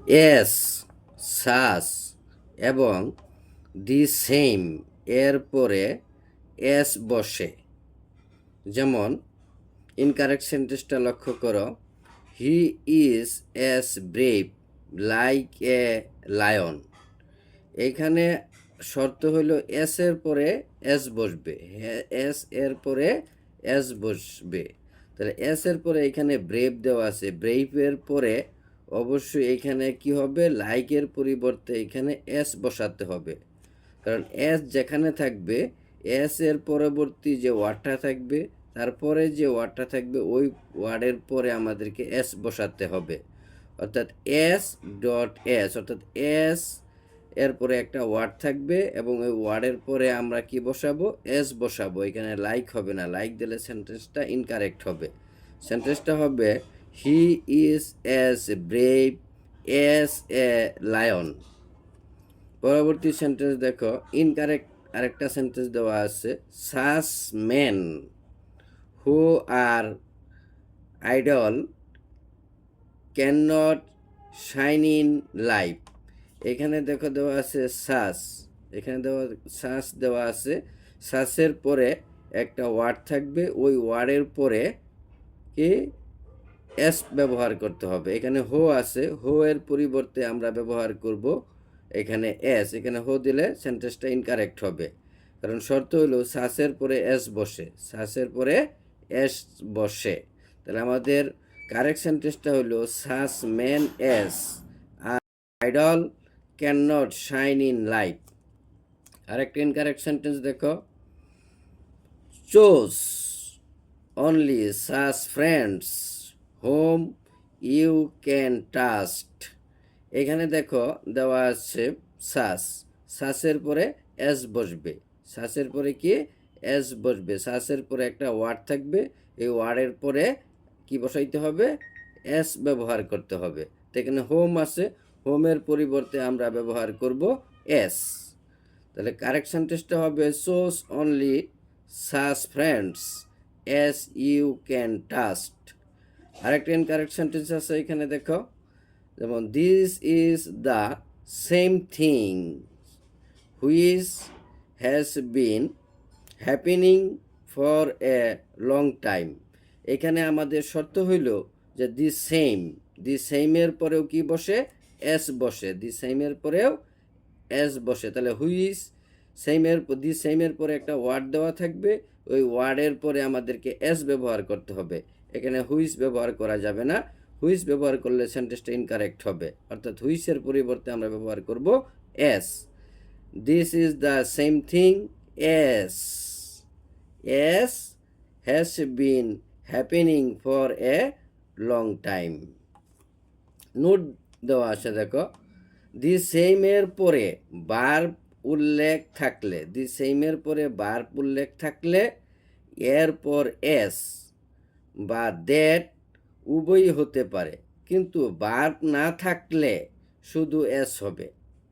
S, সাস এবং the same এর পরে এস বসে। যেমন ইনকারেক্ট সেন্টেন্সটা লক্ষ্য করো, হি is as brave like a lion. এইখানে শর্ত হইল এস এর পরে এস বসবে, এস এর পরে এস বসবে। তাহলে এস এর পরে এখানে ব্রেভ দেওয়া আছে, ব্রেভের পরে অবশ্যই এখানে কি হবে, লাইকের পরিবর্তে এখানে এস বসাতে হবে। কারণ এস যেখানে থাকবে, এস এর পরবর্তী যে ওয়ার্ডটা থাকবে, তারপরে যে ওয়ার্ডটা থাকবে ওই ওয়ার্ডের পরে আমাদেরকে এস বসাতে হবে। অর্থাৎ এস ডট এস, অর্থাৎ এস এরপরে একটা ওয়ার্ড থাকবে এবং ওই ওয়ার্ডের পরে আমরা কি বসাবো, এস বসাবো। এখানে লাইক হবে না, লাইক দিলে সেন্টেন্সটা ইনকারেক্ট হবে। সেন্টেন্সটা হবে he is as brave as a lion. পরবর্তী সেন্টেন্স দেখো, ইনকারেক্ট আরেকটা সেন্টেন্স দেওয়া আছে, such men who are idle can not shine in life. এখানে দেখো দেওয়া আছে সাস, এখানে সাস দেওয়া আছে, সাসের পরে একটা ওয়ার্ড থাকবে, ওই ওয়ার্ডের পরে কি এস ব্যবহার করতে হবে। এখানে হো আছে, হো এর পরিবর্তে আমরা ব্যবহার করব এখানে এস। এখানে হো দিলে সেন্টেন্সটা ইনকারেক্ট হবে, কারণ শর্ত হলো সাসের পরে এস বসে, সাসের পরে এস বসে। তাহলে আমাদের কারেক্ট সেন্টেন্সটা হলো such man as idle can not shine in life. আরেকটা ইনকারেক্ট সেন্টেন্স দেখো, choose only such friends whom you can trust. এখানে দেখো দেওয়া আছে সাস, সাসের পরে এস বসবে, সাসের পরে কি এস বসবে, সাসের পরে একটা ওয়ার্ড থাকবে, এই ওয়ার্ডের পরে কি বসাইতে হবে, এস ব্যবহার করতে হবে। তো এখানে হোম আছে, হোমের পরিবর্তে আমরা ব্যবহার করব এস। তাহলে কারেক্ট সেন্টেন্সটা হবে choose only such friends as you can trust. আরেকটা ইনকারেক্ট সেন্টেন্স আছে এখানে দেখো, যেমন this is the same thing which has been happening for a long time. এখানে আমাদের শর্ত হইল যে দি সেমের পরেও কি বসে, এস বসে, দি সেমের পরেও এস বসে। তাহলে হুইচ দি সেমের পরে একটা ওয়ার্ড দেওয়া থাকবে, ওই ওয়ার্ডের পরে আমাদেরকে এস ব্যবহার করতে হবে। এখানে হুইচ ব্যবহার করা যাবে না, হুইচ ব্যবহার করলে সেন্টেন্সটা ইনকারেক্ট হবে। অর্থাৎ হুইচের পরিবর্তে আমরা ব্যবহার করব S. This is the same thing S S has been happening for a long time. Note দেওয়া আছে দেখো, দি সেমের পরে ভার্ব উল্লেখ থাকলে, দি সেমের পরে ভার্ব উল্লেখ থাকলে এরপর এস বা দ্যাট উভয়ই হতে পারে, কিন্তু ভার্ব না থাকলে শুধু এস হবে।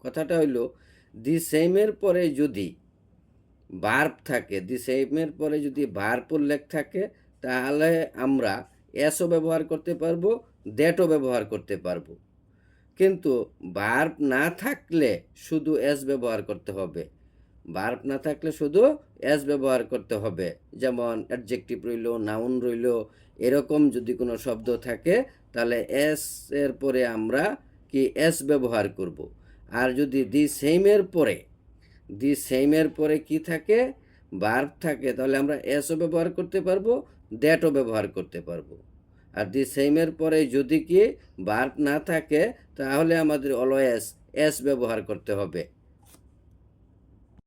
কথাটা হইল দি সেমের পরে যদি ভার্ব থাকে, দি সেমের পরে যদি ভার্ব উল্লেখ থাকে, তাহলে আমরা এসও ব্যবহার করতে পারবো, দ্যাটও ব্যবহার করতে পারবো। কিন্তু ভার্ব না থাকলে শুধু এস ব্যবহার করতে হবে, ভার্ব না থাকলে শুধু এস ব্যবহার করতে হবে। যেমন অ্যাডজেক্টিভ রইল, নাউন রইল, এরকম যদি কোনো শব্দ থাকে তাহলে এস এর পরে আমরা কি এস ব্যবহার করব। আর যদি দি সেমের পরে কি থাকে, ভার্ব থাকে, তাহলে আমরা এসও ব্যবহার করতে পারবো, দ্যাটও ব্যবহার করতে পারবো। আর দি সেমের পরে যদি কি ভার্ব না থাকে তাহলে আমাদের অলওয়েজ এস ব্যবহার করতে হবে।